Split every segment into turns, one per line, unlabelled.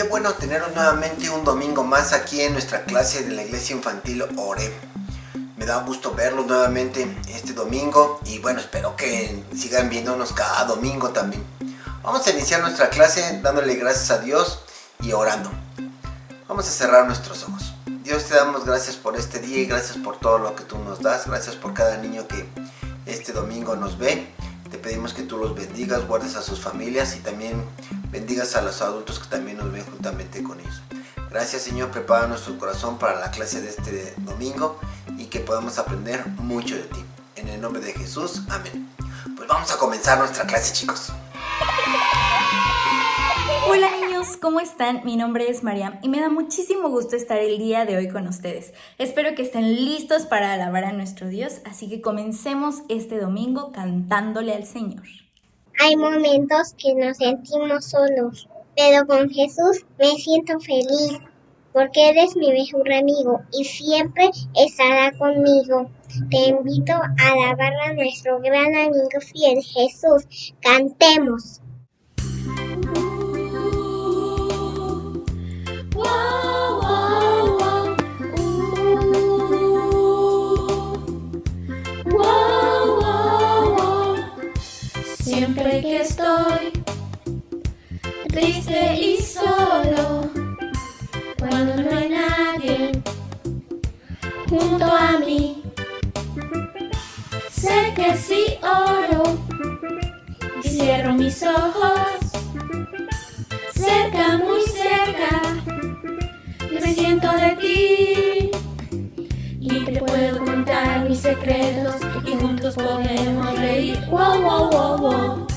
qué bueno teneros nuevamente un domingo más aquí en nuestra clase de la iglesia infantil Oreb. Me da gusto verlos nuevamente este domingo y bueno, espero que sigan viéndonos cada domingo también. Vamos a iniciar nuestra clase dándole gracias a Dios y orando. Vamos a cerrar nuestros ojos. Dios, te damos gracias por este día y gracias por todo lo que tú nos das. Gracias por cada niño que este domingo nos ve. Te pedimos que tú los bendigas, guardes a sus familias y también bendigas a los adultos que también nos ven juntamente con ellos. Gracias, Señor, prepara nuestro corazón para la clase de este domingo y que podamos aprender mucho de ti. En el nombre de Jesús, amén. Pues vamos a comenzar nuestra clase, chicos.
Hola niños, ¿cómo están? Mi nombre es Mariam y me da muchísimo gusto estar el día de hoy con ustedes. Espero que estén listos para alabar a nuestro Dios, así que comencemos este domingo cantándole al Señor.
Hay momentos que nos sentimos solos, pero con Jesús me siento feliz, porque eres mi mejor amigo y siempre estará conmigo. Te invito a alabar a nuestro gran amigo fiel Jesús. Cantemos.
Siempre que estoy triste y solo, cuando no hay nadie junto a mí, sé que si oro y cierro mis ojos, cerca, muy cerca, me siento de ti y te puedo contar mis secretos y juntos podemos reír. Wow, wow, wow, wow.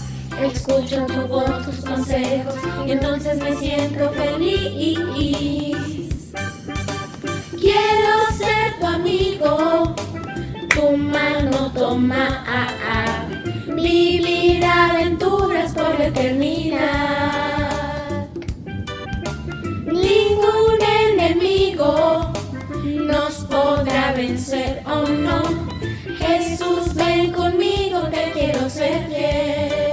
Escucho tu voz, tus consejos y entonces me siento feliz. Quiero ser tu amigo, tu mano toma, vivir aventuras por la eternidad. Ningún enemigo nos podrá vencer, oh no. Jesús, ven conmigo, te quiero ser fiel.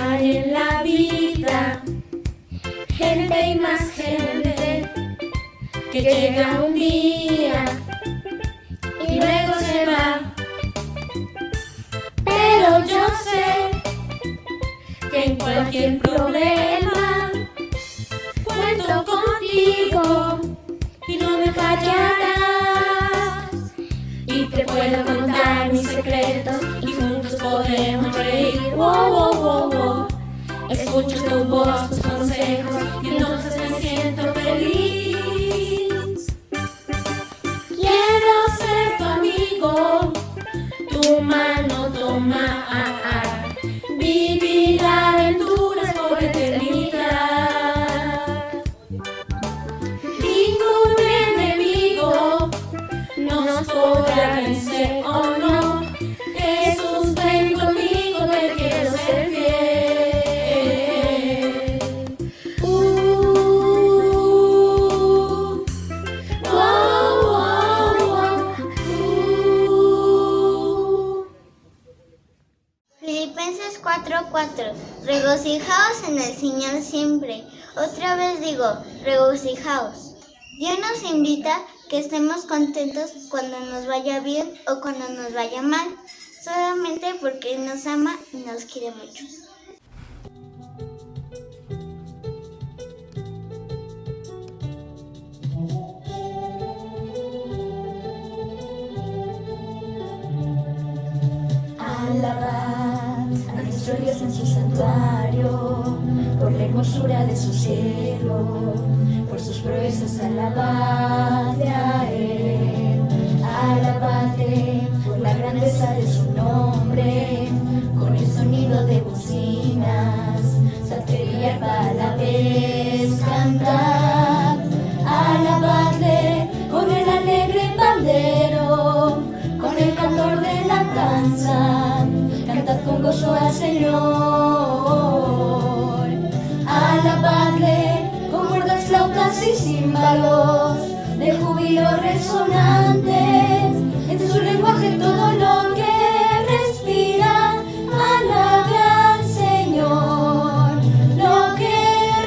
Hay en la vida gente y más gente que llega un día y luego se va, pero yo sé que en cualquier problema cuento contigo y no me fallarás, y te puedo contar mis secretos y juntos podemos reír. Wow, wow, wow, wow. Escucho tu voz, tus consejos y entonces me siento feliz. Quiero ser tu amigo, tu mano toma, vivir aventuras por eternidad. Ningún enemigo nos podrá vencer, oh no. Jesús, ven conmigo, te quiero ser fiel.
Filipenses 4:4. Regocijaos en el Señor siempre. Otra vez digo, regocijaos. Dios nos invita que estemos contentos cuando nos vaya bien o cuando nos vaya mal, solamente porque Él nos ama y nos quiere mucho.
Alabad a nuestro Dios en su santuario, por la hermosura de su cielo, por sus proezas alabadle a Él. Alabadle por la grandeza de su nombre, con el sonido de bocinas, salterio y arpa a la vez cantad. Alabadle con el alegre pandero, con el candor de la danza, cantad con gozo al Señor. Alabadle con cuerdas címbalos de júbilo resonantes, en su lenguaje todo lo que respira, alabe al Señor. Lo que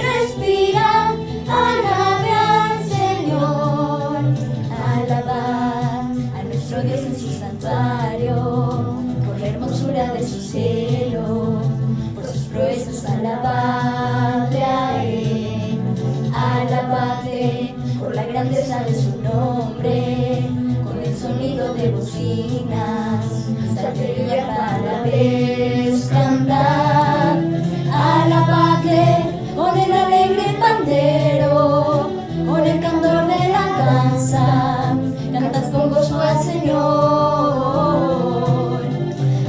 respira, alabe al Señor. Alabad a nuestro Dios en su santuario, por la hermosura de su cielo, por sus proezas, alabadle a Él. Alabadle por la grandeza de su nombre, con el sonido de bocinas, saltería para la vez cantar. Alabadle con el alegre pandero, con el candor de la danza, cantad con gozo al Señor.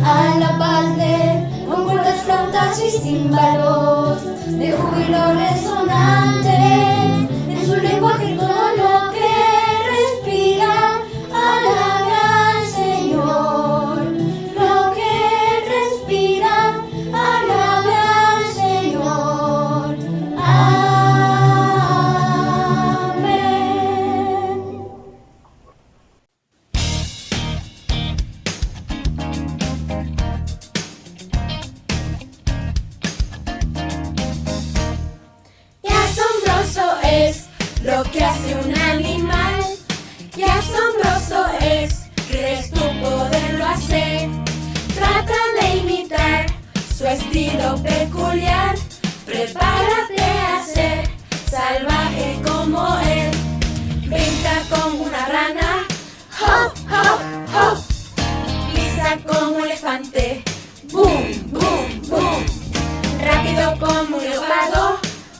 Alabadle con cuerdas, flautas y címbalos de júbilo resonantes, en su lenguaje todo lo que respira, alabe al Señor. Lo que respira, alabe al Señor. Amén.
Qué asombroso es lo que hace un animal. Qué asombroso es, crees tú poderlo hacer. Trata de imitar su estilo peculiar. Prepárate a ser salvaje como él. Brinca como una rana, hop, hop, hop. Pisa como un elefante, boom, boom, boom. Rápido como un leopardo,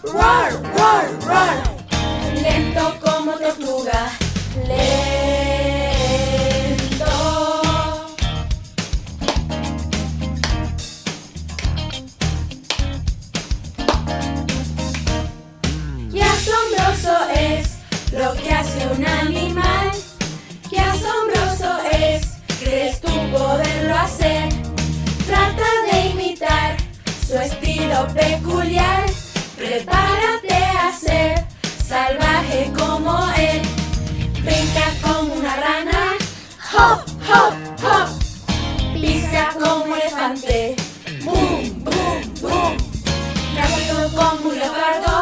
roar, roar, roar. Lento como tortuga, lento. Qué asombroso es lo que hace un animal. Qué asombroso es, crees tú poderlo hacer. Trata de imitar su estilo peculiar. Prepárate a ser salvaje como él. Brinca como una rana, hop, hop, hop. Pisa como un elefante, boom, boom, boom. Rápido como un leopardo,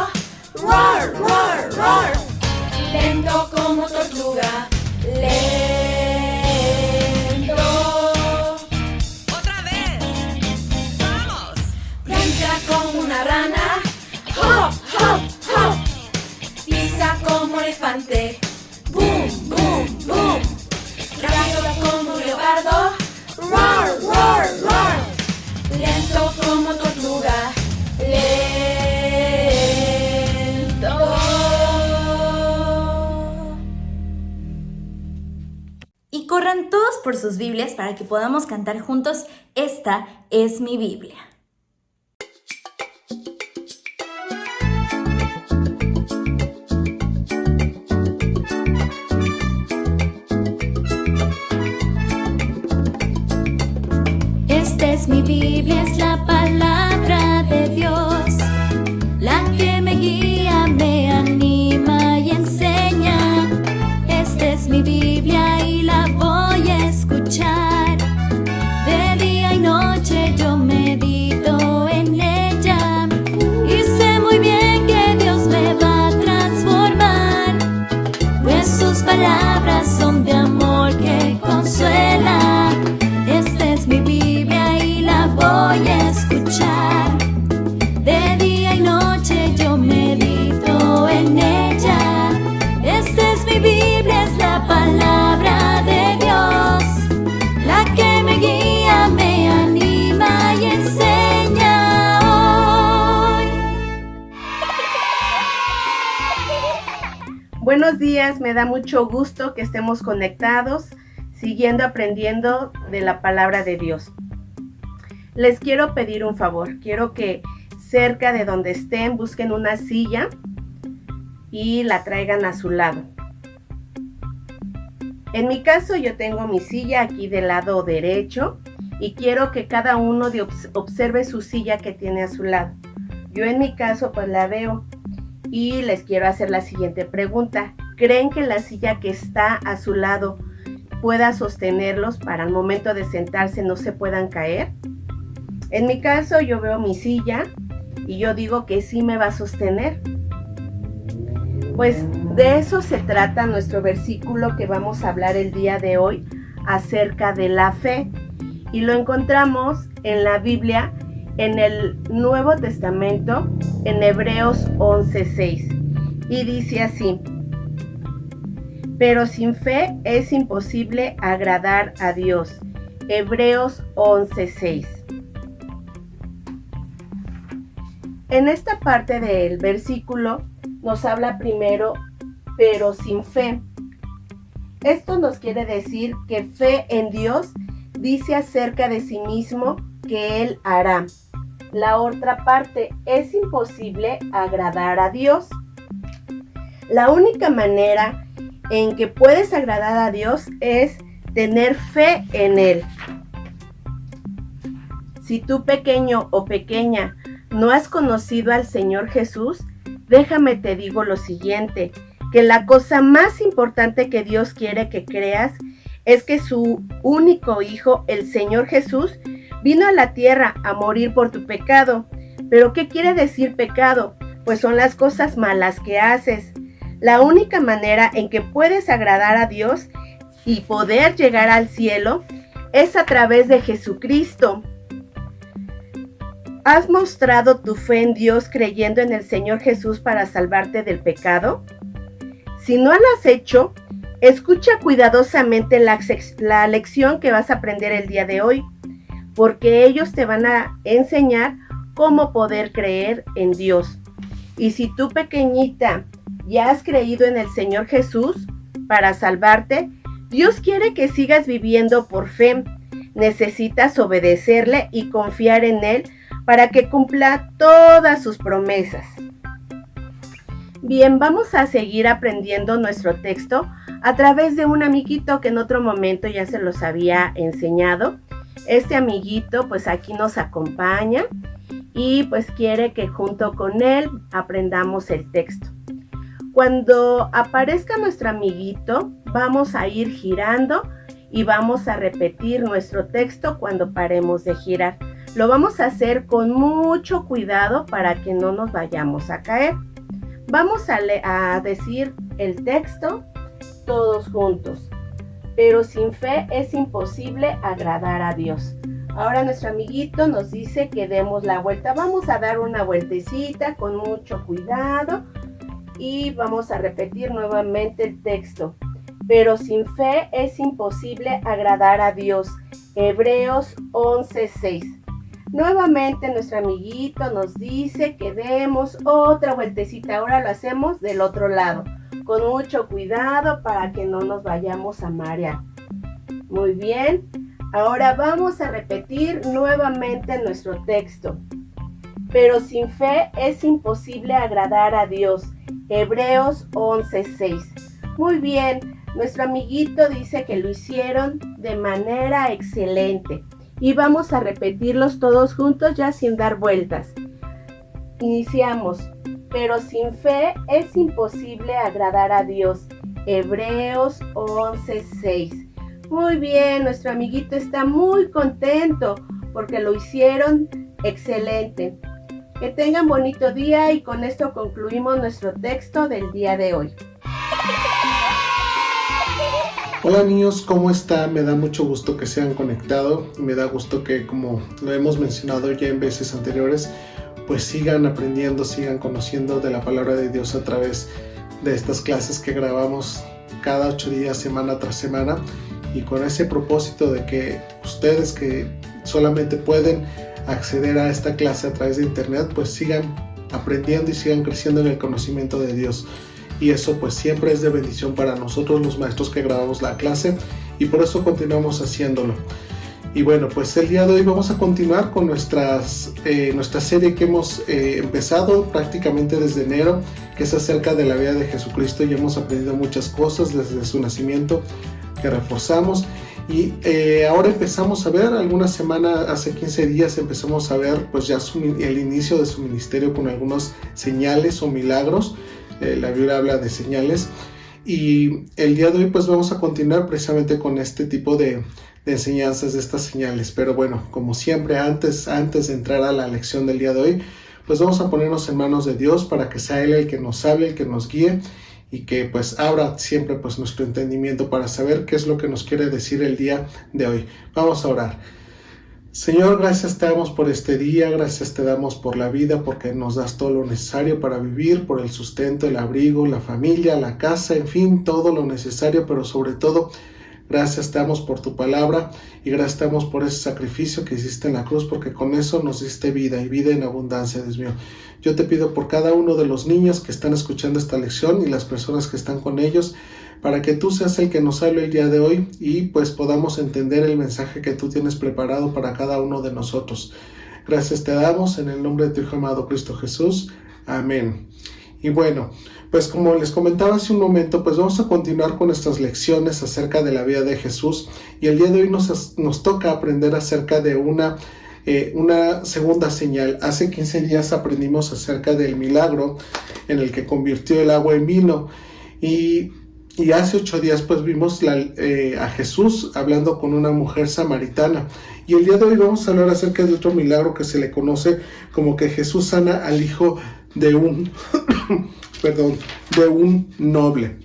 roar, roar, roar. Lento como tortuga, lento.
¡Otra vez! ¡Vamos!
Brinca como una rana, hop, hop, hop. Pisa como elefante, boom, boom, boom. Rápido como un leopardo, roar, roar, roar. Lento como tortuga, lento.
Y corran todos por sus Biblias para que podamos cantar juntos Esta es mi Biblia.
Esta es mi Biblia, es la palabra de Dios, la que me guía, me anima y enseña. Esta es mi Biblia y la voy a escuchar. De día y noche yo medito en ella y sé muy bien que Dios me va a transformar, pues sus palabras son de amor que consuela. Esta es mi Biblia y la voy a escuchar. De día y noche yo medito en ella. Esta es mi Biblia, es la palabra de Dios, la que me guía, me anima y enseña hoy.
Buenos días, me da mucho gusto que estemos conectados, siguiendo aprendiendo de la palabra de Dios. Les quiero pedir un favor, quiero que cerca de donde estén busquen una silla y la traigan a su lado. En mi caso yo tengo mi silla aquí del lado derecho y quiero que cada uno observe su silla que tiene a su lado. Yo en mi caso pues la veo y les quiero hacer la siguiente pregunta. ¿Creen que la silla que está a su lado pueda sostenerlos para el momento de sentarse no se puedan caer? En mi caso, yo veo mi silla y yo digo que sí me va a sostener. Pues de eso se trata nuestro versículo que vamos a hablar el día de hoy acerca de la fe. Y lo encontramos en la Biblia, en el Nuevo Testamento, en Hebreos 11:6. Y dice así: pero sin fe es imposible agradar a Dios. Hebreos 11:6. En esta parte del versículo nos habla primero, pero sin fe. Esto nos quiere decir que fe en Dios dice acerca de sí mismo que Él hará. La otra parte, es imposible agradar a Dios. La única manera en que puedes agradar a Dios es tener fe en Él. Si tú, pequeño o pequeña, no has conocido al Señor Jesús, déjame te digo lo siguiente, que la cosa más importante que Dios quiere que creas es que su único Hijo, el Señor Jesús, vino a la tierra a morir por tu pecado. ¿Pero qué quiere decir pecado? Pues son las cosas malas que haces. La única manera en que puedes agradar a Dios y poder llegar al cielo es a través de Jesucristo. ¿Has mostrado tu fe en Dios creyendo en el Señor Jesús para salvarte del pecado? Si no lo has hecho, escucha cuidadosamente la lección que vas a aprender el día de hoy, porque ellos te van a enseñar cómo poder creer en Dios. Y si tú, pequeñita, ya has creído en el Señor Jesús para salvarte, Dios quiere que sigas viviendo por fe. Necesitas obedecerle y confiar en Él para que cumpla todas sus promesas. Bien, vamos a seguir aprendiendo nuestro texto a través de un amiguito que en otro momento ya se los había enseñado. Este amiguito pues aquí nos acompaña y pues quiere que junto con él aprendamos el texto. Cuando aparezca nuestro amiguito, vamos a ir girando y vamos a repetir nuestro texto cuando paremos de girar. Lo vamos a hacer con mucho cuidado para que no nos vayamos a caer. Vamos a decir el texto todos juntos. Pero sin fe es imposible agradar a Dios. Ahora nuestro amiguito nos dice que demos la vuelta. Vamos a dar una vueltecita con mucho cuidado y vamos a repetir nuevamente el texto. Pero sin fe es imposible agradar a Dios. Hebreos 11:6. Nuevamente nuestro amiguito nos dice que demos otra vueltecita. Ahora lo hacemos del otro lado, con mucho cuidado para que no nos vayamos a marear. Muy bien, ahora vamos a repetir nuevamente nuestro texto. Pero sin fe es imposible agradar a Dios. Hebreos 11:6. Muy bien, nuestro amiguito dice que lo hicieron de manera excelente. Y vamos a repetirlos todos juntos ya sin dar vueltas. Iniciamos. Pero sin fe es imposible agradar a Dios. Hebreos 11:6. Muy bien, nuestro amiguito está muy contento porque lo hicieron excelente. Que tengan bonito día y con esto concluimos nuestro texto del día de hoy.
Hola niños, ¿cómo están? Me da mucho gusto que se hayan conectado. Me da gusto que, como lo hemos mencionado ya en veces anteriores, pues sigan aprendiendo, sigan conociendo de la palabra de Dios a través de estas clases que grabamos cada 8 días, semana tras semana, y con ese propósito de que ustedes que solamente pueden acceder a esta clase a través de internet, pues sigan aprendiendo y sigan creciendo en el conocimiento de Dios. Y eso pues siempre es de bendición para nosotros los maestros que grabamos la clase, y por eso continuamos haciéndolo. Y bueno, pues el día de hoy vamos a continuar con nuestra serie que hemos empezado prácticamente desde enero, que es acerca de la vida de Jesucristo, y hemos aprendido muchas cosas desde su nacimiento que reforzamos. Y ahora empezamos a ver, alguna semana, hace 15 días empezamos a ver pues ya el inicio de su ministerio con algunas señales o milagros. La Biblia habla de señales. Y el día de hoy pues vamos a continuar precisamente con este tipo de enseñanzas de estas señales. Pero bueno, como siempre, antes de entrar a la lección del día de hoy, pues vamos a ponernos en manos de Dios para que sea Él el que nos hable, el que nos guíe y que pues abra siempre pues nuestro entendimiento para saber qué es lo que nos quiere decir el día de hoy. Vamos a orar. Señor, gracias te damos por este día, gracias te damos por la vida, porque nos das todo lo necesario para vivir, por el sustento, el abrigo, la familia, la casa, en fin, todo lo necesario, pero sobre todo, gracias te damos por tu palabra y gracias te damos por ese sacrificio que hiciste en la cruz, porque con eso nos diste vida y vida en abundancia, Dios mío. Yo te pido por cada uno de los niños que están escuchando esta lección y las personas que están con ellos, para que tú seas el que nos hable el día de hoy y pues podamos entender el mensaje que tú tienes preparado para cada uno de nosotros. Gracias te damos en el nombre de tu Hijo amado Cristo Jesús. Amén. Y bueno, pues como les comentaba hace un momento, pues vamos a continuar con nuestras lecciones acerca de la vida de Jesús y el día de hoy nos toca aprender acerca de una segunda señal. Hace 15 días aprendimos acerca del milagro en el que convirtió el agua en vino y hace 8 días pues vimos a Jesús hablando con una mujer samaritana y el día de hoy vamos a hablar acerca de otro milagro que se le conoce como que Jesús sana al hijo de un noble.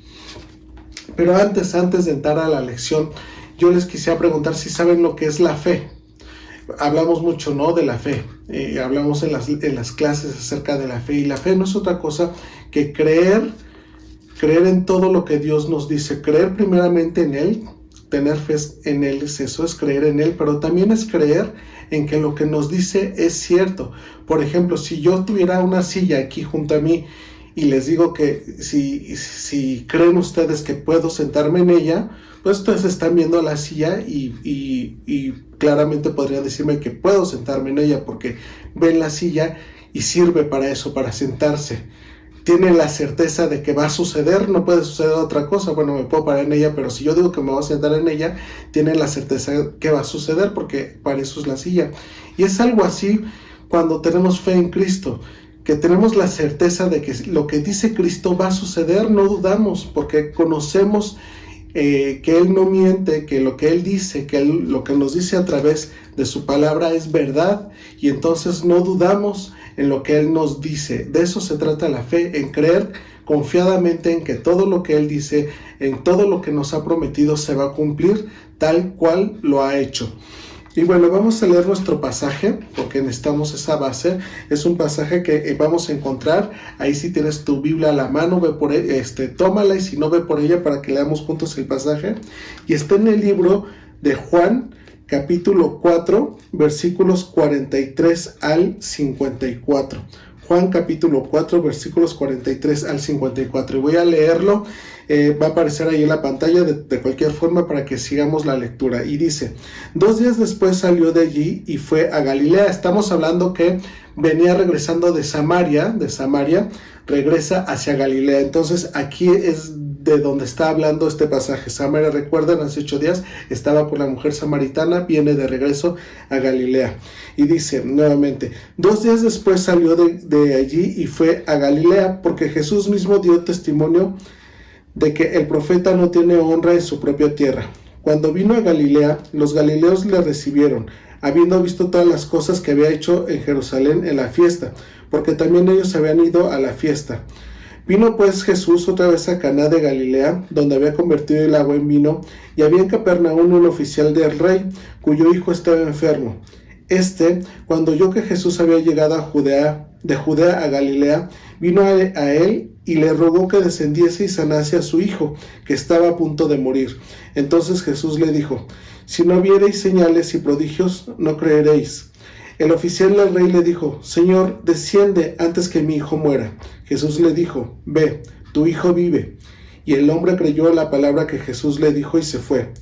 Pero antes de entrar a la lección, yo les quisiera preguntar si saben lo que es la fe. Hablamos mucho, ¿no?, de la fe. Hablamos en las clases acerca de la fe, y la fe no es otra cosa que creer en todo lo que Dios nos dice, creer primeramente en Él, tener fe en Él, eso es creer en Él, pero también es creer en que lo que nos dice es cierto. Por ejemplo, si yo tuviera una silla aquí junto a mí y les digo que si creen ustedes que puedo sentarme en ella, pues ustedes están viendo la silla y claramente podrían decirme que puedo sentarme en ella porque ven la silla y sirve para eso, para sentarse. Tienen la certeza de que va a suceder, no puede suceder otra cosa. Bueno, me puedo parar en ella, pero si yo digo que me voy a sentar en ella, tienen la certeza que va a suceder porque para eso es la silla. Y es algo así cuando tenemos fe en Cristo, que tenemos la certeza de que lo que dice Cristo va a suceder, no dudamos, porque conocemos que Él no miente, que lo que Él dice, lo que nos dice a través de su palabra es verdad, y entonces no dudamos en lo que Él nos dice. De eso se trata la fe, en creer confiadamente en que todo lo que Él dice, en todo lo que nos ha prometido se va a cumplir tal cual lo ha hecho. Y bueno, vamos a leer nuestro pasaje porque necesitamos esa base. Es un pasaje que vamos a encontrar. Ahí si tienes tu Biblia a la mano, ve por tómala, y si no, ve por ella para que leamos juntos el pasaje. Y está en el libro de Juan, capítulo 4, versículos 43 al 54. Juan capítulo 4, versículos 43 al 54. Y voy a leerlo. Va a aparecer ahí en la pantalla de cualquier forma para que sigamos la lectura. Y dice: 2 días después salió de allí y fue a Galilea. Estamos hablando que venía regresando de Samaria, regresa hacia Galilea. Entonces aquí es de donde está hablando este pasaje. Samaria, recuerdan, hace 8 días estaba con la mujer samaritana, viene de regreso a Galilea. Y dice nuevamente: 2 días después salió de allí y fue a Galilea, porque Jesús mismo dio testimonio de que el profeta no tiene honra en su propia tierra. Cuando vino a Galilea, los galileos le recibieron, habiendo visto todas las cosas que había hecho en Jerusalén en la fiesta, porque también ellos habían ido a la fiesta. Vino pues Jesús otra vez a Caná de Galilea, donde había convertido el agua en vino, y había en Capernaum un oficial del rey, cuyo hijo estaba enfermo. Cuando oyó que Jesús había llegado de Judea a Galilea, vino a él y le rogó que descendiese y sanase a su hijo, que estaba a punto de morir. Entonces Jesús le dijo: si no viereis señales y prodigios, no creeréis. El oficial del rey le dijo: Señor, desciende antes que mi hijo muera. Jesús le dijo: ve, tu hijo vive. Y el hombre creyó a la palabra que Jesús le dijo y se fue.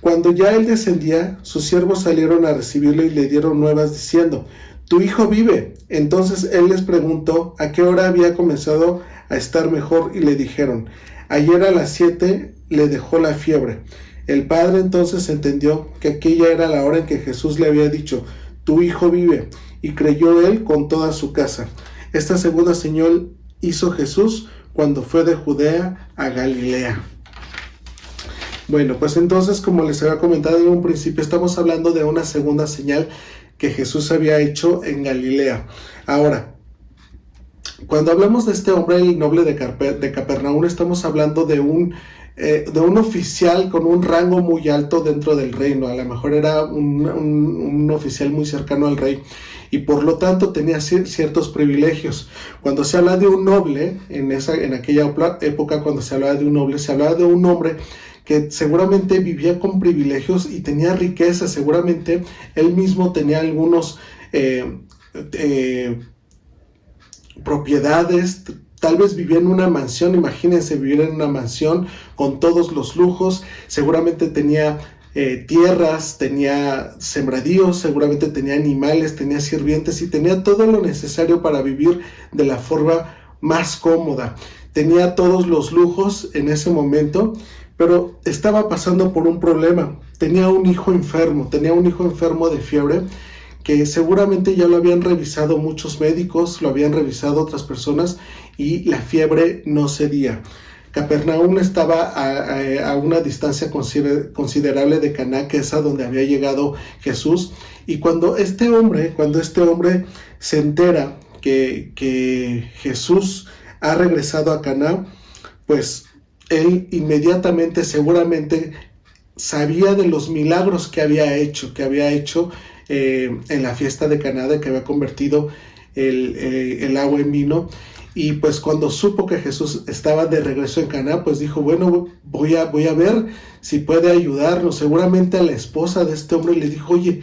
Cuando ya él descendía, sus siervos salieron a recibirlo y le dieron nuevas diciendo: tu hijo vive. Entonces él les preguntó a qué hora había comenzado a estar mejor, y le dijeron: ayer a las 7 le dejó la fiebre. El padre entonces entendió que aquella era la hora en que Jesús le había dicho: tu hijo vive, y creyó él con toda su casa. Esta segunda señal hizo Jesús cuando fue de Judea a Galilea. Bueno, pues entonces, como les había comentado en un principio, estamos hablando de una segunda señal que Jesús había hecho en Galilea. Ahora, cuando hablamos de este hombre, el noble de Capernaum, estamos hablando de un oficial con un rango muy alto dentro del reino. A lo mejor era un oficial muy cercano al rey, y por lo tanto tenía ciertos privilegios. Cuando se habla de un noble, en aquella época, cuando se hablaba de un noble, se hablaba de un hombre que seguramente vivía con privilegios y tenía riqueza. Seguramente él mismo tenía algunos propiedades. Tal vez vivía en una mansión. Imagínense vivir en una mansión con todos los lujos. Seguramente tenía tierras, tenía sembradíos, seguramente tenía animales, tenía sirvientes, y tenía todo lo necesario para vivir de la forma más cómoda. Tenía todos los lujos en ese momento, pero estaba pasando por un problema. Tenía un hijo enfermo de fiebre, que seguramente ya lo habían revisado muchos médicos, lo habían revisado otras personas, y la fiebre no cedía. Capernaum estaba a una distancia considerable de Caná, que es a donde había llegado Jesús. Y cuando este hombre se entera que Jesús ha regresado a Caná, pues él inmediatamente, seguramente, sabía de los milagros que había hecho en la fiesta de Caná, de que había convertido el agua en vino. Y pues cuando supo que Jesús estaba de regreso en Caná, pues dijo: bueno, voy a ver si puede ayudarnos. Seguramente a la esposa de este hombre le dijo: oye,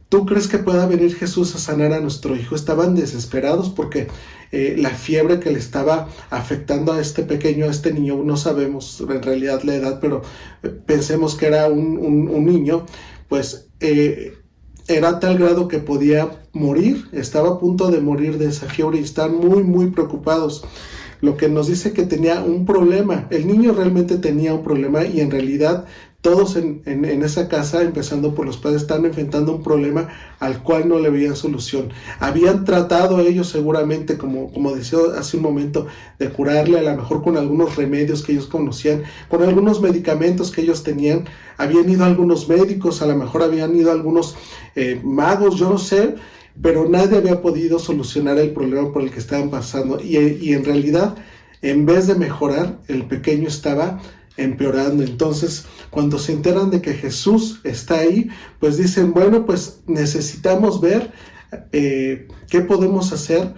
¿tú crees que pueda venir Jesús a sanar a nuestro hijo? Estaban desesperados porque la fiebre que le estaba afectando a este pequeño, a este niño, no sabemos en realidad la edad, pero pensemos que era un niño, pues era a tal grado que podía morir. Estaba a punto de morir de esa fiebre, y están muy, muy preocupados. Lo que nos dice que tenía un problema. El niño realmente tenía un problema, y en realidad todos en esa casa, empezando por los padres, están enfrentando un problema al cual no le veían solución. Habían tratado ellos seguramente, como decía hace un momento, de curarle, a lo mejor con algunos remedios que ellos conocían, con algunos medicamentos que ellos tenían. Habían ido a algunos médicos, a lo mejor habían ido a algunos magos, yo no sé, pero nadie había podido solucionar el problema por el que estaban pasando. Y en realidad, en vez de mejorar, el pequeño estaba empeorando. Entonces, cuando se enteran de que Jesús está ahí, pues dicen: bueno, pues necesitamos ver qué podemos hacer.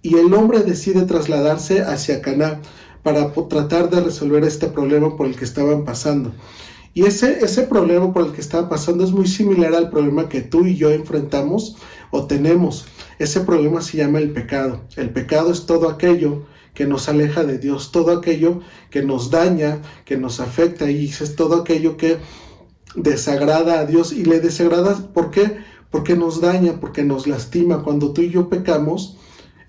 Y el hombre decide trasladarse hacia Caná para tratar de resolver este problema por el que estaban pasando. Y ese problema por el que estaban pasando es muy similar al problema que tú y yo enfrentamos o tenemos. Ese problema se llama el pecado. El pecado es todo aquello que nos aleja de Dios, todo aquello que nos daña, que nos afecta, y es todo aquello que desagrada a Dios. Y le desagrada, ¿por qué? Porque nos daña, porque nos lastima. Cuando tú y yo pecamos,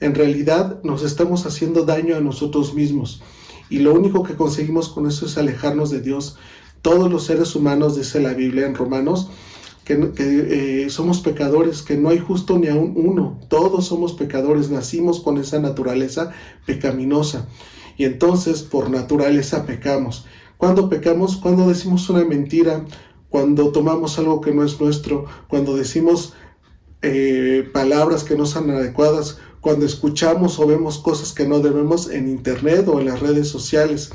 en realidad nos estamos haciendo daño a nosotros mismos, y lo único que conseguimos con eso es alejarnos de Dios. Todos los seres humanos, dice la Biblia en Romanos, que somos pecadores, que no hay justo ni aún uno. Todos somos pecadores, nacimos con esa naturaleza pecaminosa, y entonces por naturaleza pecamos. ¿Cuándo pecamos? Cuando decimos una mentira, cuando tomamos algo que no es nuestro, cuando decimos palabras que no son adecuadas, cuando escuchamos o vemos cosas que no debemos en internet o en las redes sociales.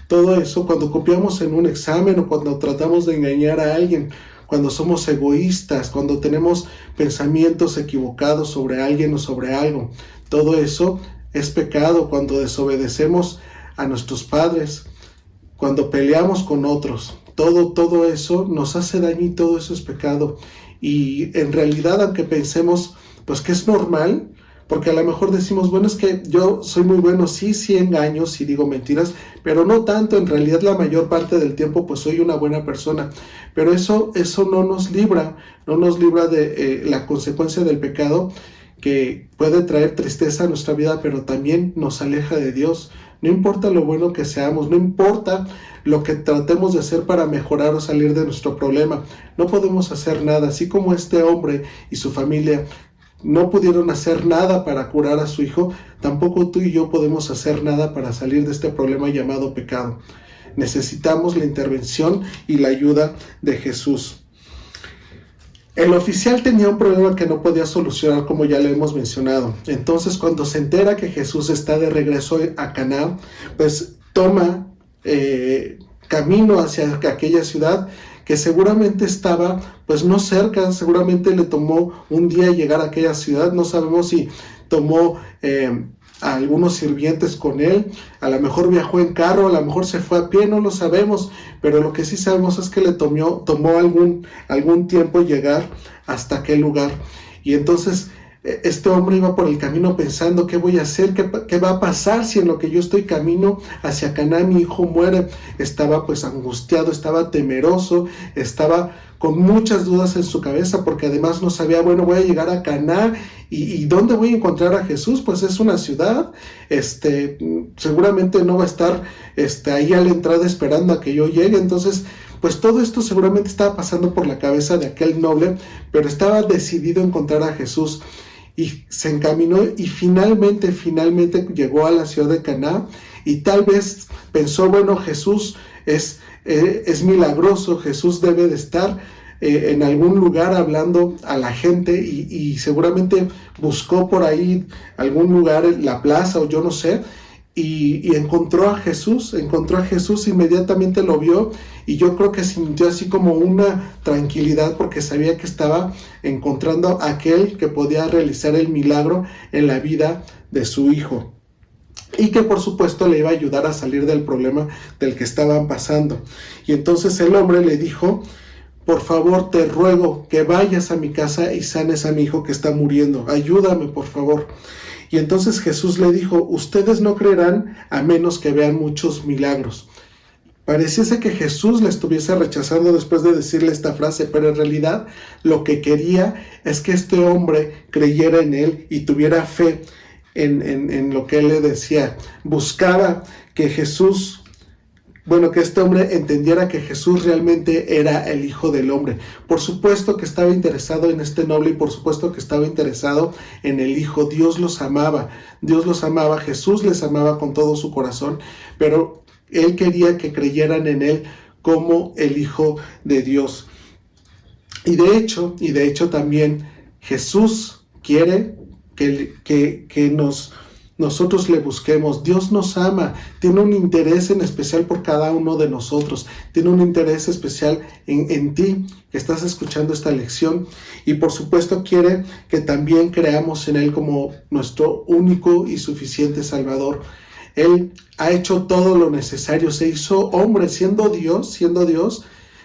Todo eso, cuando copiamos en un examen, o cuando tratamos de engañar a alguien, cuando somos egoístas, cuando tenemos pensamientos equivocados sobre alguien o sobre algo. Todo eso es pecado. Cuando desobedecemos a nuestros padres, cuando peleamos con otros, todo eso nos hace daño, y todo eso es pecado. Y en realidad, aunque pensemos pues que es normal, porque a lo mejor decimos: bueno, es que yo soy muy bueno, sí engaño, sí digo mentiras, pero no tanto. En realidad, la mayor parte del tiempo pues soy una buena persona. Pero eso no nos libra de la consecuencia del pecado, que puede traer tristeza a nuestra vida, pero también nos aleja de Dios. No importa lo bueno que seamos, no importa lo que tratemos de hacer para mejorar o salir de nuestro problema, no podemos hacer nada. Así como este hombre y su familia no pudieron hacer nada para curar a su hijo, tampoco tú y yo podemos hacer nada para salir de este problema llamado pecado. Necesitamos la intervención y la ayuda de Jesús. El oficial tenía un problema que no podía solucionar, como ya le hemos mencionado. Entonces, cuando se entera que Jesús está de regreso a Caná, pues toma camino hacia aquella ciudad que seguramente estaba pues no cerca, seguramente le tomó un día llegar a aquella ciudad. No sabemos si tomó a algunos sirvientes con él, a lo mejor viajó en carro, a lo mejor se fue a pie, no lo sabemos, pero lo que sí sabemos es que le tomó algún tiempo llegar hasta aquel lugar. Y entonces este hombre iba por el camino pensando: ¿qué voy a hacer? ¿Qué va a pasar si en lo que yo estoy camino hacia Caná mi hijo muere? Estaba pues angustiado, estaba temeroso, estaba con muchas dudas en su cabeza, porque además no sabía, bueno, voy a llegar a Caná, ¿y dónde voy a encontrar a Jesús? Pues es una ciudad, seguramente no va a estar ahí a la entrada esperando a que yo llegue. Entonces, pues todo esto seguramente estaba pasando por la cabeza de aquel noble, pero estaba decidido a encontrar a Jesús, y se encaminó y finalmente llegó a la ciudad de Caná, y tal vez pensó, bueno, Jesús es milagroso, Jesús debe de estar en algún lugar hablando a la gente, y seguramente buscó por ahí algún lugar, la plaza o yo no sé, y encontró a Jesús, inmediatamente lo vio, y yo creo que sintió así como una tranquilidad, porque sabía que estaba encontrando a aquel que podía realizar el milagro en la vida de su hijo, y que por supuesto le iba a ayudar a salir del problema del que estaban pasando. Y entonces el hombre le dijo: por favor, te ruego que vayas a mi casa y sanes a mi hijo que está muriendo, ayúdame por favor. Y entonces Jesús le dijo: ustedes no creerán a menos que vean muchos milagros. Pareciese que Jesús le estuviese rechazando después de decirle esta frase, pero en realidad lo que quería es que este hombre creyera en él y tuviera fe en lo que él le decía. Buscaba que que este hombre entendiera que Jesús realmente era el Hijo del Hombre. Por supuesto que estaba interesado en este noble, y por supuesto que estaba interesado en el Hijo. Dios los amaba, Jesús les amaba con todo su corazón, pero él quería que creyeran en él como el Hijo de Dios. Y de hecho también Jesús quiere que nosotros le busquemos. Dios nos ama, tiene un interés en especial por cada uno de nosotros, tiene un interés especial en ti que estás escuchando esta lección, y por supuesto quiere que también creamos en él como nuestro único y suficiente Salvador. Él ha hecho todo lo necesario, se hizo hombre, siendo Dios,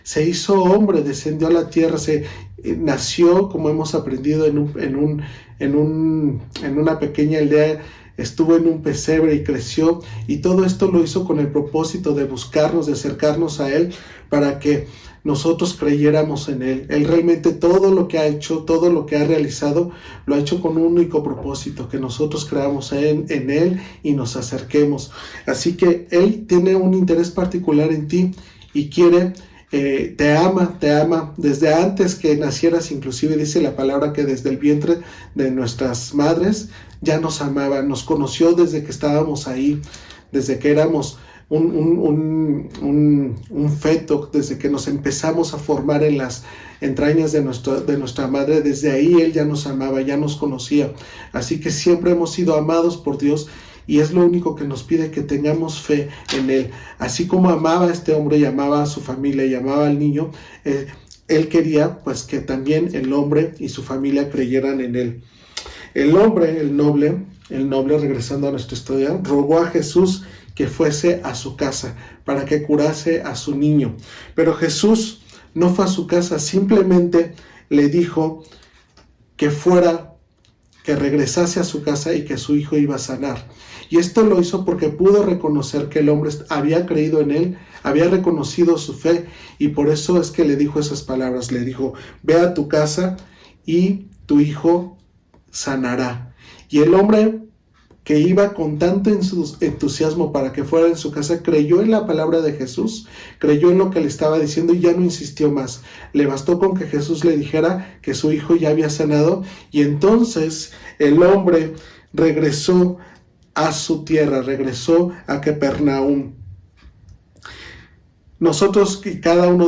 se hizo hombre, descendió a la tierra, nació, como hemos aprendido, en una pequeña aldea, estuvo en un pesebre y creció, y todo esto lo hizo con el propósito de buscarnos, de acercarnos a él, para que nosotros creyéramos en él. Él realmente todo lo que ha hecho, todo lo que ha realizado, lo ha hecho con un único propósito: que nosotros creamos en él y nos acerquemos. Así que él tiene un interés particular en ti y quiere, te ama desde antes que nacieras. Inclusive dice la palabra que desde el vientre de nuestras madres ya nos amaba, nos conoció desde que estábamos ahí, desde que éramos un feto, desde que nos empezamos a formar en las entrañas de nuestra madre. Desde ahí él ya nos amaba, ya nos conocía. Así que siempre hemos sido amados por Dios, y es lo único que nos pide, que tengamos fe en él. Así como amaba a este hombre y amaba a su familia y amaba al niño, él quería pues que también el hombre y su familia creyeran en él. El noble, regresando a nuestra historia, rogó a Jesús que fuese a su casa para que curase a su niño. Pero Jesús no fue a su casa, simplemente le dijo que regresase a su casa y que su hijo iba a sanar. Y esto lo hizo porque pudo reconocer que el hombre había creído en él, había reconocido su fe, y por eso es que le dijo esas palabras. Le dijo: ve a tu casa y tu hijo sanará. Y el hombre, que iba con tanto entusiasmo para que fuera en su casa, creyó en la palabra de Jesús, creyó en lo que le estaba diciendo y ya no insistió más. Le bastó con que Jesús le dijera que su hijo ya había sanado, y entonces el hombre regresó a su tierra, regresó a Capernaum. Nosotros, cada uno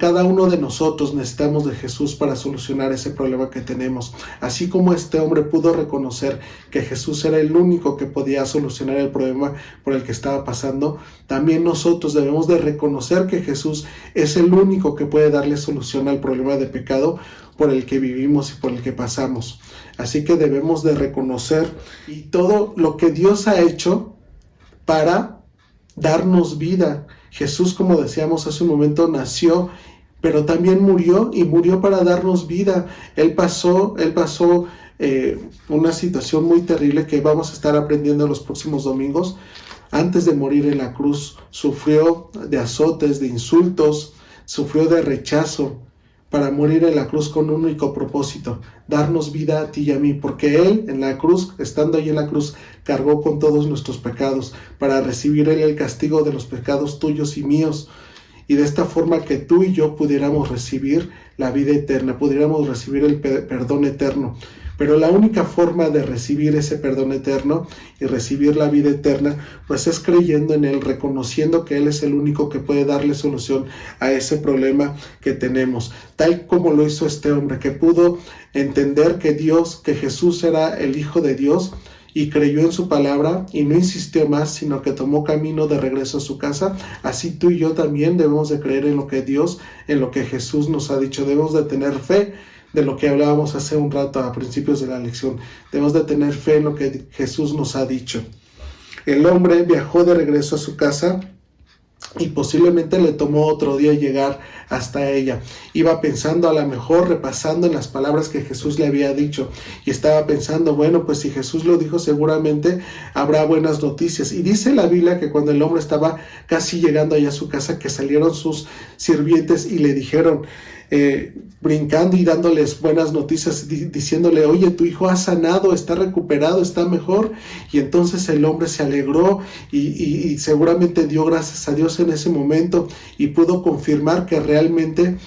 cada uno de nosotros necesitamos de Jesús para solucionar ese problema que tenemos. Así como este hombre pudo reconocer que Jesús era el único que podía solucionar el problema por el que estaba pasando, también nosotros debemos de reconocer que Jesús es el único que puede darle solución al problema de pecado por el que vivimos y por el que pasamos. Así que debemos de reconocer y todo lo que Dios ha hecho para darnos vida. Jesús, como decíamos hace un momento, nació, pero también murió, y murió para darnos vida. Él pasó una situación muy terrible que vamos a estar aprendiendo en los próximos domingos. Antes de morir en la cruz, sufrió de azotes, de insultos, sufrió de rechazo, para morir en la cruz con un único propósito: darnos vida a ti y a mí, porque Él en la cruz, estando ahí en la cruz, cargó con todos nuestros pecados, para recibir Él el castigo de los pecados tuyos y míos, y de esta forma que tú y yo pudiéramos recibir la vida eterna, pudiéramos recibir el perdón eterno. Pero la única forma de recibir ese perdón eterno y recibir la vida eterna, pues es creyendo en Él, reconociendo que Él es el único que puede darle solución a ese problema que tenemos. Tal como lo hizo este hombre, que pudo entender que Jesús era el Hijo de Dios, y creyó en su palabra y no insistió más, sino que tomó camino de regreso a su casa. Así tú y yo también debemos de creer en lo que en lo que Jesús nos ha dicho. Debemos de tener fe, de lo que hablábamos hace un rato a principios de la lección. Debemos de tener fe en lo que Jesús nos ha dicho. El hombre viajó de regreso a su casa y posiblemente le tomó otro día llegar hasta ella. Iba pensando, a lo mejor repasando en las palabras que Jesús le había dicho, y estaba pensando, bueno, pues si Jesús lo dijo, seguramente habrá buenas noticias. Y dice la Biblia que cuando el hombre estaba casi llegando allá a su casa, que salieron sus sirvientes y le dijeron, brincando y dándoles buenas noticias, diciéndole, oye, tu hijo ha sanado, está recuperado, está mejor. Y entonces el hombre se alegró y seguramente dio gracias a Dios en ese momento, y pudo confirmar que realmente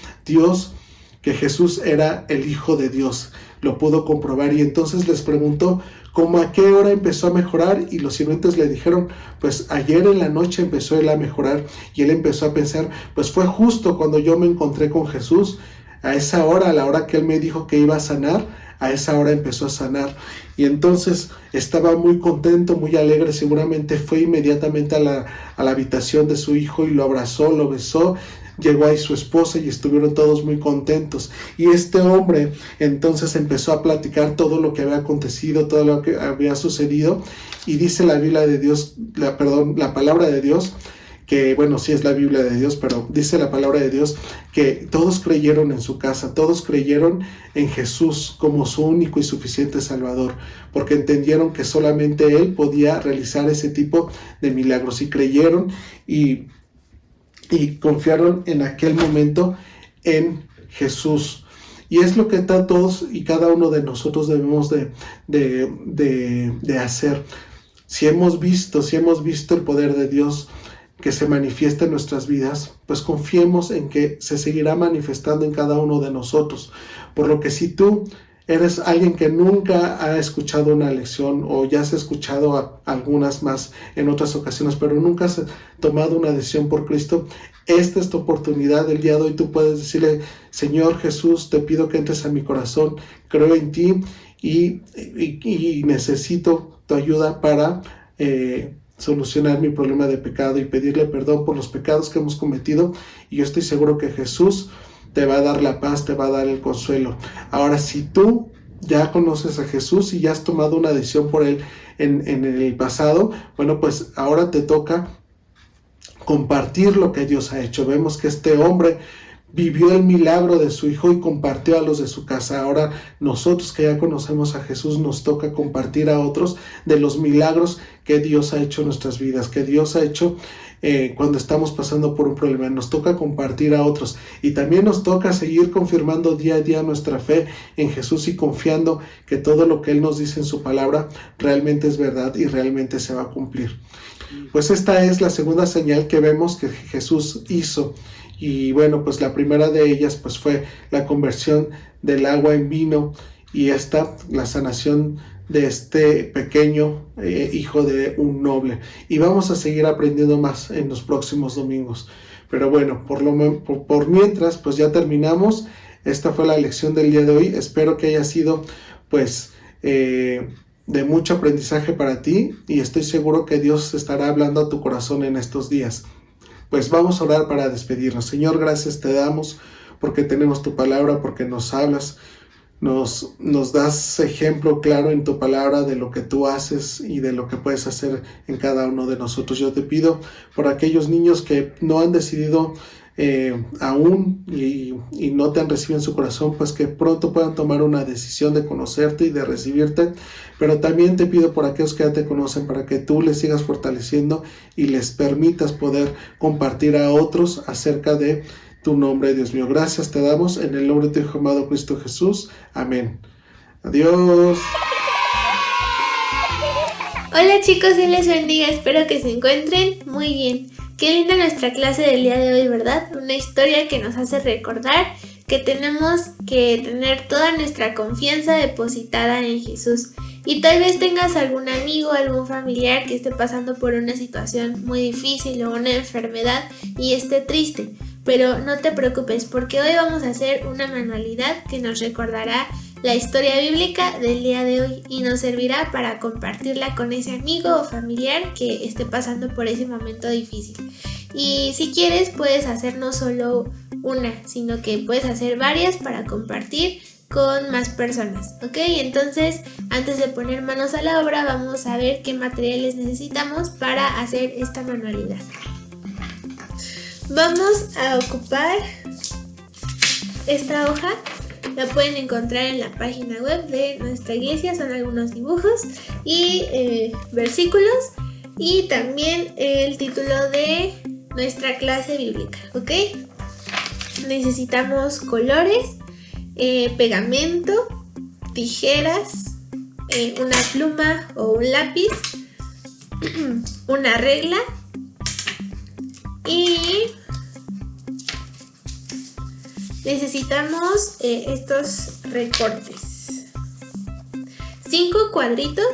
que Jesús era el Hijo de Dios. Lo pudo comprobar, y entonces les preguntó ¿cómo a qué hora empezó a mejorar? Y los sirvientes le dijeron, pues ayer en la noche empezó él a mejorar. Y él empezó a pensar, pues fue justo cuando yo me encontré con Jesús, a esa hora, a la hora que él me dijo que iba a sanar, a esa hora empezó a sanar. Y entonces estaba muy contento, muy alegre. Seguramente fue inmediatamente a la habitación de su hijo y lo abrazó, lo besó. Llegó ahí su esposa y estuvieron todos muy contentos. Y este hombre entonces empezó a platicar todo lo que había acontecido, todo lo que había sucedido. Y dice la Biblia de Dios, la palabra de Dios, que bueno, sí es la Biblia de Dios, pero dice la palabra de Dios que todos creyeron en su casa, todos creyeron en Jesús como su único y suficiente Salvador, porque entendieron que solamente Él podía realizar ese tipo de milagros, y creyeron y confiaron en aquel momento en Jesús. Y es lo que todos y cada uno de nosotros debemos de hacer. Si hemos visto el poder de Dios que se manifiesta en nuestras vidas, pues confiemos en que se seguirá manifestando en cada uno de nosotros. Por lo que si tú eres alguien que nunca ha escuchado una lección, o ya has escuchado algunas más en otras ocasiones, pero nunca has tomado una decisión por Cristo, esta es tu oportunidad. El día de hoy tú puedes decirle, Señor Jesús, te pido que entres a mi corazón, creo en ti y necesito tu ayuda para solucionar mi problema de pecado y pedirle perdón por los pecados que hemos cometido, y yo estoy seguro que Jesús te va a dar la paz, te va a dar el consuelo. Ahora, si tú ya conoces a Jesús y ya has tomado una decisión por Él en el pasado, bueno, pues ahora te toca compartir lo que Dios ha hecho. Vemos que este hombre vivió el milagro de su hijo y compartió a los de su casa. Ahora nosotros que ya conocemos a Jesús nos toca compartir a otros de los milagros que Dios ha hecho en nuestras vidas, que Dios ha hecho cuando estamos pasando por un problema. Nos toca compartir a otros y también nos toca seguir confirmando día a día nuestra fe en Jesús y confiando que todo lo que Él nos dice en su palabra realmente es verdad y realmente se va a cumplir. Pues esta es la segunda señal que vemos que Jesús hizo. Y bueno, pues la primera de ellas pues fue la conversión del agua en vino y la sanación de este pequeño hijo de un noble. Y vamos a seguir aprendiendo más en los próximos domingos. Pero bueno, por mientras pues ya terminamos. Esta fue la lección del día de hoy. Espero que haya sido pues de mucho aprendizaje para ti y estoy seguro que Dios estará hablando a tu corazón en estos días. Pues vamos a orar para despedirnos. Señor, gracias te damos porque tenemos tu palabra, porque nos hablas, nos das ejemplo claro en tu palabra de lo que tú haces y de lo que puedes hacer en cada uno de nosotros. Yo te pido por aquellos niños que no han decidido aún y no te han recibido en su corazón, pues que pronto puedan tomar una decisión de conocerte y de recibirte, pero también te pido por aquellos que ya te conocen para que tú les sigas fortaleciendo y les permitas poder compartir a otros acerca de tu nombre, Dios mío. Gracias te damos en el nombre de tu Hijo amado Cristo Jesús. Amén. Adiós.
Hola chicos, Dios les bendiga, espero que se encuentren muy bien. Qué linda nuestra clase del día de hoy, ¿verdad? Una historia que nos hace recordar que tenemos que tener toda nuestra confianza depositada en Jesús. Y tal vez tengas algún amigo, algún familiar que esté pasando por una situación muy difícil o una enfermedad y esté triste. Pero no te preocupes porque hoy vamos a hacer una manualidad que nos recordará la historia bíblica del día de hoy y nos servirá para compartirla con ese amigo o familiar que esté pasando por ese momento difícil. Y si quieres puedes hacer no solo una, sino que puedes hacer varias para compartir con más personas, ¿ok? Entonces, antes de poner manos a la obra, vamos a ver qué materiales necesitamos para hacer esta manualidad. Vamos a ocupar esta hoja. La pueden encontrar en la página web de nuestra iglesia, son algunos dibujos y versículos y también el título de nuestra clase bíblica, ¿ok? Necesitamos colores, pegamento, tijeras, una pluma o un lápiz, una regla y necesitamos estos recortes. 5 cuadritos.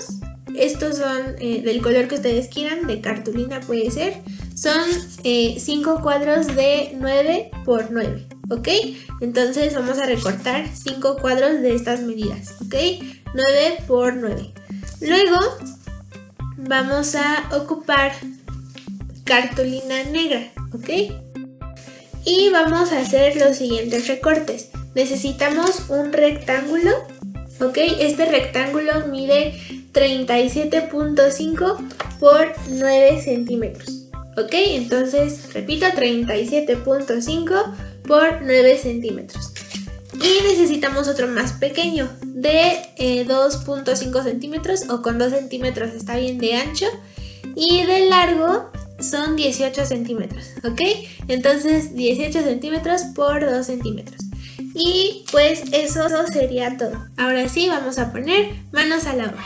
Estos son del color que ustedes quieran, de cartulina puede ser. Son 5 cuadros de 9 por 9, ¿ok? Entonces vamos a recortar 5 cuadros de estas medidas, ¿ok? 9 por 9. Luego vamos a ocupar cartulina negra, ¿ok? Y vamos a hacer los siguientes recortes. Necesitamos un rectángulo, ¿ok? Este rectángulo mide 37.5 por 9 centímetros, ¿ok? Entonces, repito, 37.5 por 9 centímetros. Y necesitamos otro más pequeño, de 2.5 centímetros o con 2 centímetros está bien de ancho. Y de largo son 18 centímetros, ¿ok? Entonces 18 centímetros por 2 centímetros. Y pues eso sería todo. Ahora sí vamos a poner manos a la obra.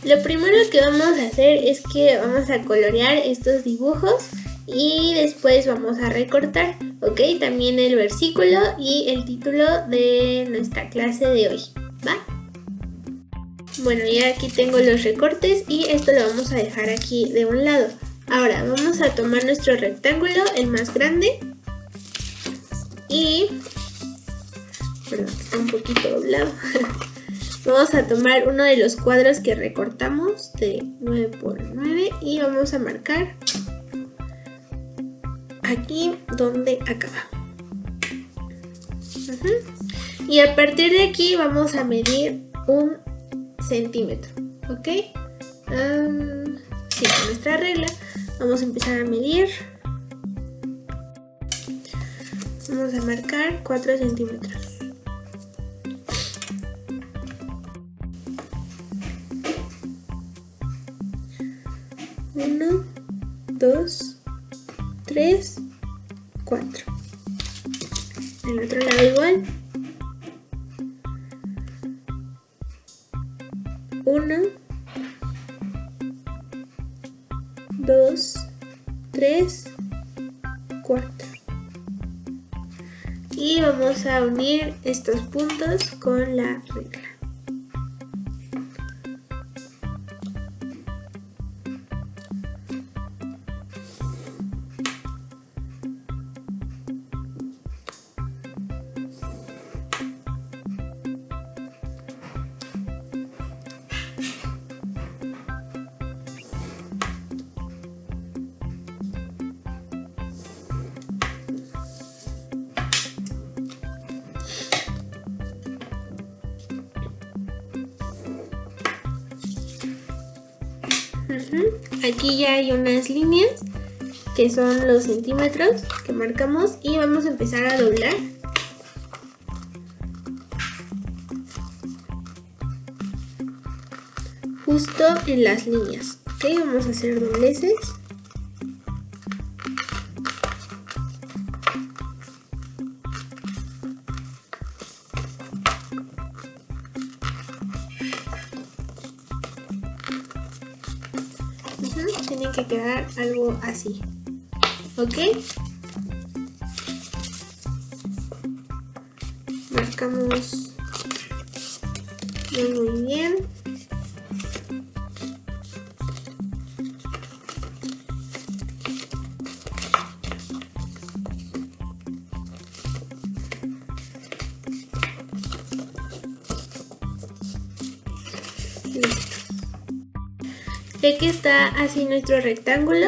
Lo primero que vamos a hacer es que vamos a colorear estos dibujos y después vamos a recortar, ¿ok? También el versículo y el título de nuestra clase de hoy, ¿va? Bueno, ya aquí tengo los recortes y esto lo vamos a dejar aquí de un lado. Ahora vamos a tomar nuestro rectángulo, el más grande. Y... perdón, está un poquito doblado. Vamos a tomar uno de los cuadros que recortamos de 9 por 9 y vamos a marcar aquí donde acaba. Y a partir de aquí vamos a medir 1 centímetro, ¿ok? Sí, con nuestra regla vamos a empezar a medir vamos a marcar 4 centímetros. Uno, 2, 3, 4. El otro lado igual. 1, 2, 3, 4. Y vamos a unir estos puntos con la regla. Aquí ya hay unas líneas que son los centímetros que marcamos y vamos a empezar a doblar. Justo en las líneas. Ok, vamos a hacer dobleces. Tienen que quedar algo así, ¿ok? Marcamos muy bien. Ya que está así nuestro rectángulo,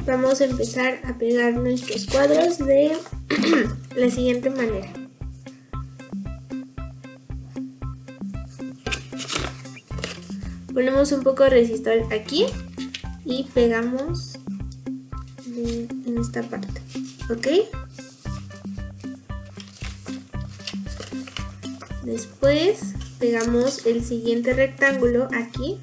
vamos a empezar a pegar nuestros cuadros de la siguiente manera. Ponemos un poco de resistor aquí y pegamos en esta parte, ¿ok? Después pegamos el siguiente rectángulo aquí.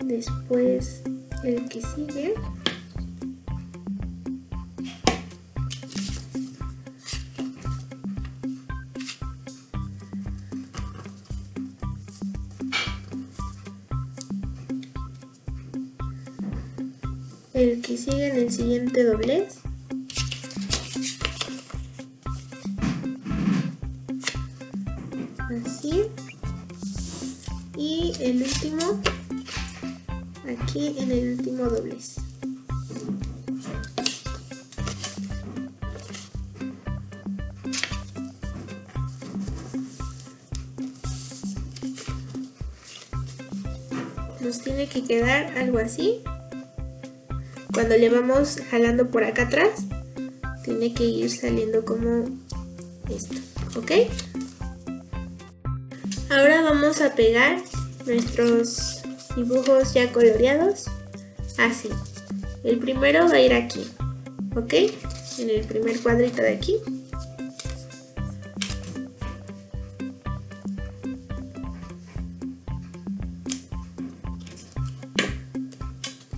Después el que sigue. El que sigue en el siguiente doblez. Así. Y el último aquí en el último doblez. Nos tiene que quedar algo así. Cuando le vamos jalando por acá atrás, tiene que ir saliendo como esto, ¿ok? Ahora vamos a pegar nuestros dibujos ya coloreados así. El primero va a ir aquí, ¿ok? En el primer cuadrito de aquí.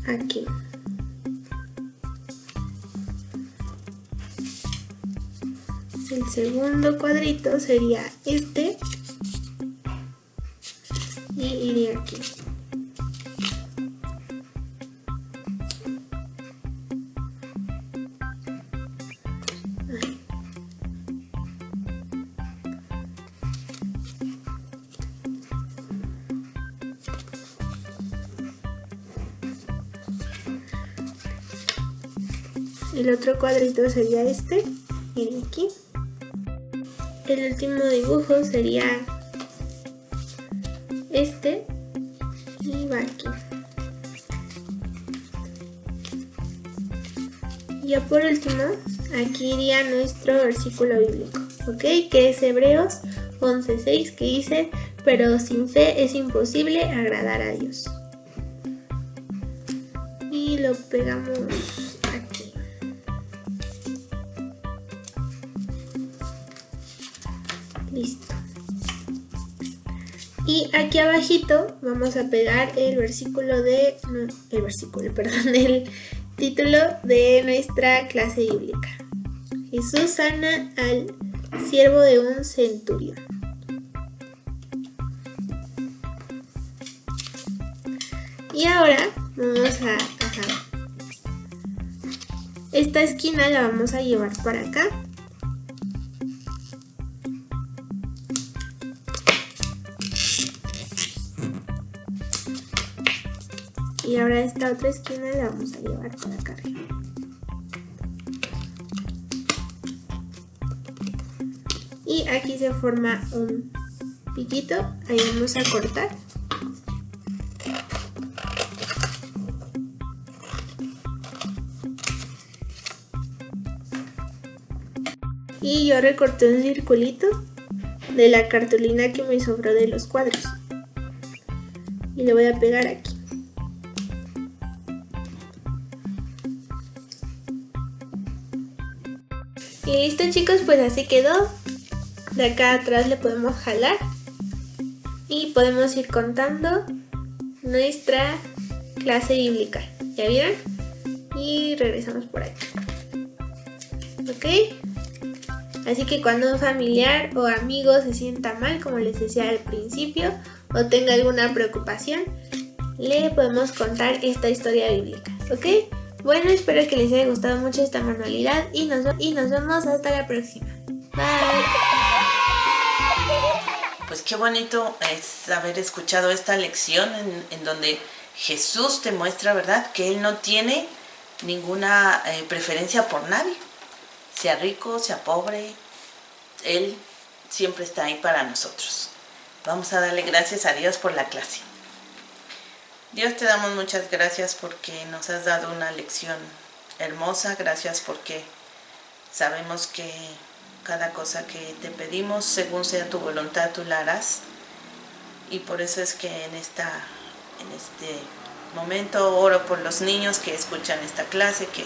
Aquí. El segundo cuadrito sería este y iría aquí. El otro cuadrito sería este, y aquí. El último dibujo sería este y va aquí. Ya por último, aquí iría nuestro versículo bíblico. ¿ok? Que es Hebreos 11:6, que dice, pero sin fe es imposible agradar a Dios. Y lo pegamos aquí. Listo. Y aquí abajito vamos a pegar el título de nuestra clase bíblica. Jesús sana al siervo de un centurión. Y ahora vamos a esta esquina la vamos a llevar para acá. Y ahora esta otra esquina la vamos a llevar para acá arriba. Y aquí se forma un piquito, ahí vamos a cortar. Y yo recorté un circulito de la cartulina que me sobró de los cuadros. Y le voy a pegar aquí. Y listo, chicos, pues así quedó. De acá atrás le podemos jalar y podemos ir contando nuestra clase bíblica. ¿Ya vieron? Y regresamos por aquí. ¿Ok? Así que cuando un familiar o amigo se sienta mal, como les decía al principio, o tenga alguna preocupación, le podemos contar esta historia bíblica. ¿Ok? Bueno, espero que les haya gustado mucho esta manualidad y nos vemos hasta la próxima. Bye.
Pues qué bonito es haber escuchado esta lección en donde Jesús te muestra, ¿verdad?, que Él no tiene ninguna preferencia por nadie. Sea rico, sea pobre, Él siempre está ahí para nosotros. Vamos a darle gracias a Dios por la clase. Dios, te damos muchas gracias porque nos has dado una lección hermosa. Gracias porque sabemos que cada cosa que te pedimos, según sea tu voluntad, tú la harás. Y por eso es que en este momento oro por los niños que escuchan esta clase, que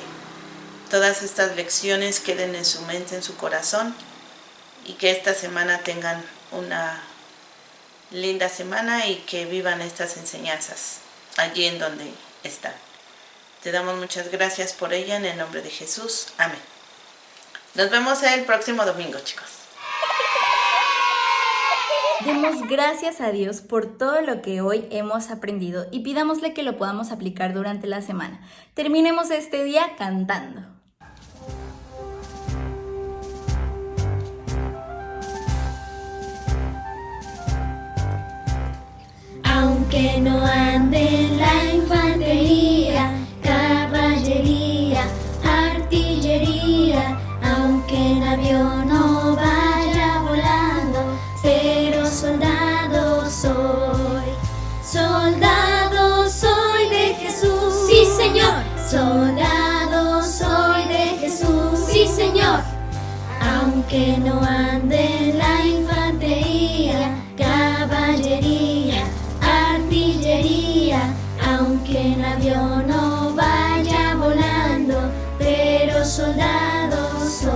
todas estas lecciones queden en su mente, en su corazón, y que esta semana tengan una linda semana y que vivan estas enseñanzas allí en donde están. Te damos muchas gracias por ella en el nombre de Jesús. Amén. Nos vemos el próximo domingo, chicos.
Demos gracias a Dios por todo lo que hoy hemos aprendido y pidámosle que lo podamos aplicar durante la semana. Terminemos este día cantando.
Aunque no ande en la infantería, caballería, artillería, aunque en avión no vaya volando, pero soldado soy de Jesús. Sí, Señor. Soldado soy de Jesús. Sí, Señor. Aunque no ande en la infantería, caballería, artillería, aunque en avión no vaya volando, pero soldado soy.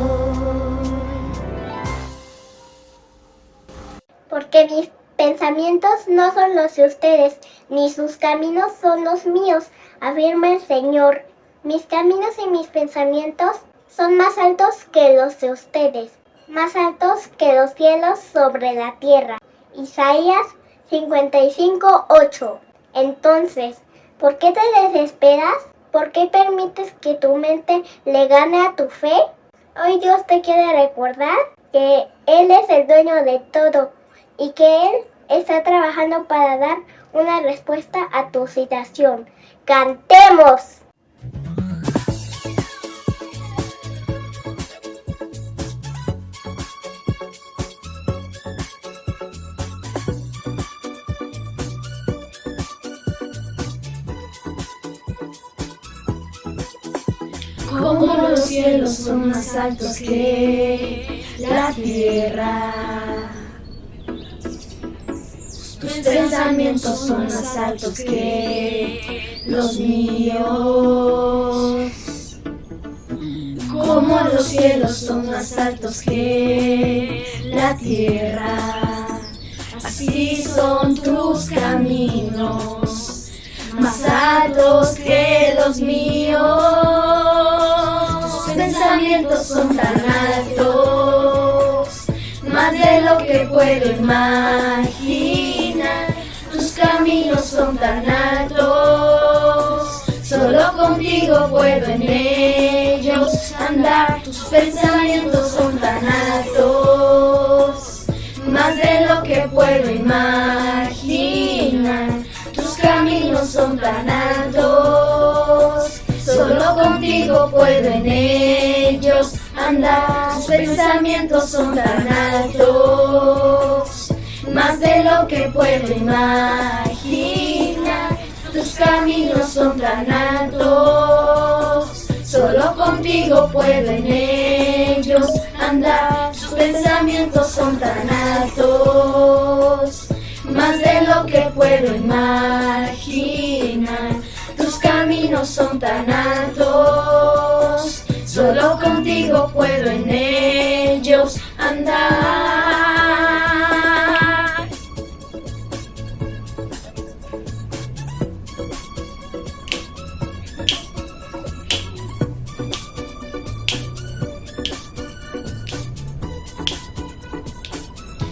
Porque mis pensamientos no son los de ustedes, ni sus caminos son los míos, afirma el Señor. Mis caminos y mis pensamientos son más altos que los de ustedes, más altos que los cielos sobre la tierra. Isaías 55:8. Entonces, ¿por qué te desesperas? ¿Por qué permites que tu mente le gane a tu fe? Hoy Dios te quiere recordar que Él es el dueño de todo y que Él está trabajando para dar una respuesta a tu situación. ¡Cantemos!
Como los cielos son más altos que la tierra. Tus pensamientos son más altos que los míos, como los cielos son más altos que la tierra. Así son tus caminos, más altos que los míos. Tus pensamientos son tan altos, más de lo que puedo imaginar. Tus caminos son tan altos, solo contigo puedo en ellos andar. Tus pensamientos son tan altos, más de lo que puedo imaginar. Tus caminos son tan altos, solo contigo puedo en ellos andar. Tus pensamientos son tan altos, más de lo que puedo imaginar. Tus caminos son tan altos, solo contigo puedo en ellos andar. Tus pensamientos son tan altos, más de lo que puedo imaginar. Tus caminos son tan altos, solo contigo puedo en ellos andar.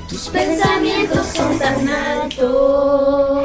Tus pensamientos son tan altos,